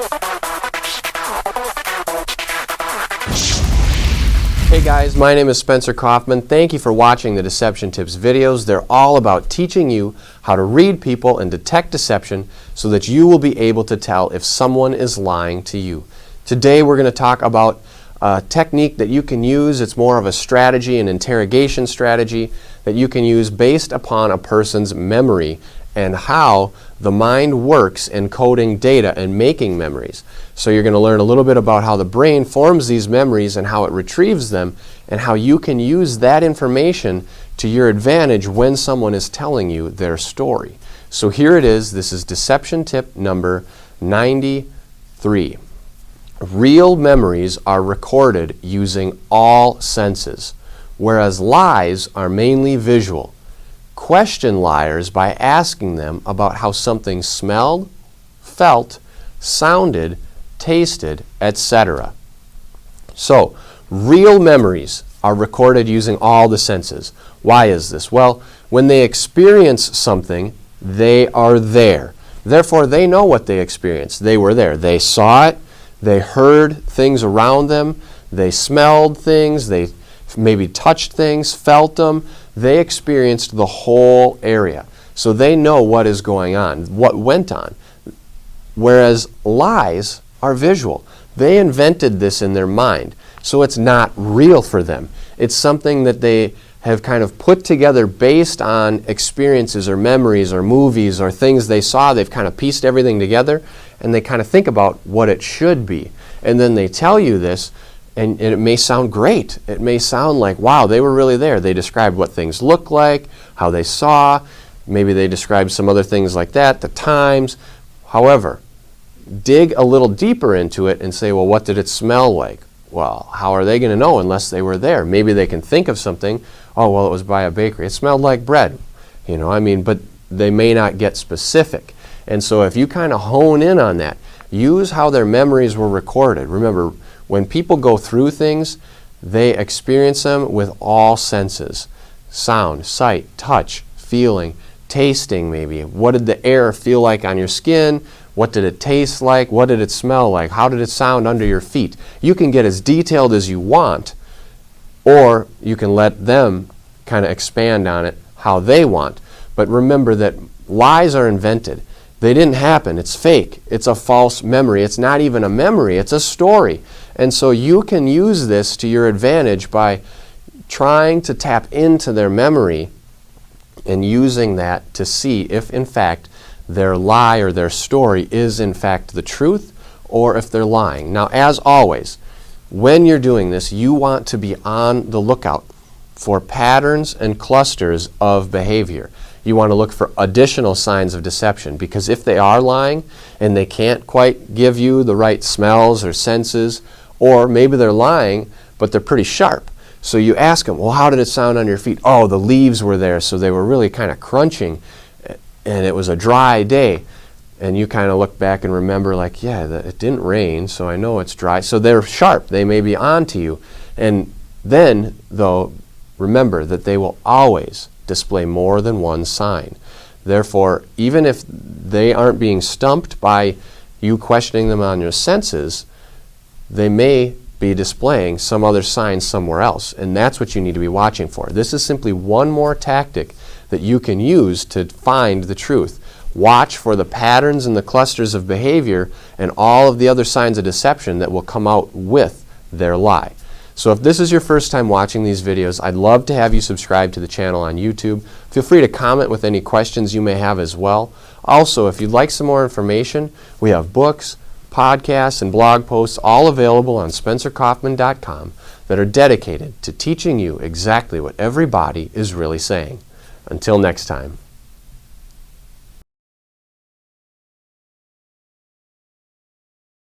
Hey guys, my name is Spencer Kaufman. Thank you for watching the Deception Tips videos. They're all about teaching you how to read people and detect deception so that you will be able to tell if someone is lying to you. Today we're going to talk about a technique that you can use. It's more of a strategy, an interrogation strategy that you can use based upon a person's memory and how the mind works encoding data and making memories. So you're going to learn a little bit about how the brain forms these memories and how it retrieves them and how you can use that information to your advantage when someone is telling you their story. So here it is. This is deception tip number 93. Real memories are recorded using all senses, whereas lies are mainly visual. Question liars by asking them about how something smelled, felt, sounded, tasted, etc. So, real memories are recorded using all the senses. Why is this? Well, when they experience something, they are there. Therefore, they know what they experienced. They were there. They saw it. They heard things around them. They smelled things. They maybe touched things, felt them. They experienced the whole area. So they know what is going on, what went on. Whereas lies are visual. They invented this in their mind. So it's not real for them. It's something that they have kind of put together based on experiences or memories or movies or things they saw. They've kind of pieced everything together and they kind of think about what it should be. And then they tell you this. And it may sound great. It may sound like, wow, they were really there. They described what things looked like, how they saw. Maybe they described some other things like that, the times. However, dig a little deeper into it and say, well, what did it smell like? Well, how are they going to know unless they were there? Maybe they can think of something. Oh, well, it was by a bakery. It smelled like bread. But they may not get specific. And so if you kind of hone in on that, use how their memories were recorded. Remember, when people go through things, they experience them with all senses. Sound, sight, touch, feeling, tasting maybe. What did the air feel like on your skin? What did it taste like? What did it smell like? How did it sound under your feet? You can get as detailed as you want, or you can let them kind of expand on it how they want. But remember that lies are invented. They didn't happen. It's fake. It's a false memory. It's not even a memory. It's a story. And so you can use this to your advantage by trying to tap into their memory and using that to see if, in fact, their lie or their story is, in fact, the truth or if they're lying. Now, as always, when you're doing this, you want to be on the lookout for patterns and clusters of behavior. You want to look for additional signs of deception, because if they are lying and they can't quite give you the right smells or senses, or maybe they're lying but they're pretty sharp. So you ask them, well, how did it sound on your feet? Oh, the leaves were there, so they were really kind of crunching and it was a dry day. And you kind of look back and remember, like, yeah, it didn't rain, so I know it's dry. So they're sharp. They may be on to you. And then, though, remember that they will always display more than one sign. Therefore, even if they aren't being stumped by you questioning them on your senses, they may be displaying some other sign somewhere else, and that's what you need to be watching for. This is simply one more tactic that you can use to find the truth. Watch for the patterns and the clusters of behavior and all of the other signs of deception that will come out with their lie. So if this is your first time watching these videos, I'd love to have you subscribe to the channel on YouTube. Feel free to comment with any questions you may have as well. Also, if you'd like some more information, we have books, podcasts, and blog posts all available on SpencerKaufman.com that are dedicated to teaching you exactly what everybody is really saying. Until next time.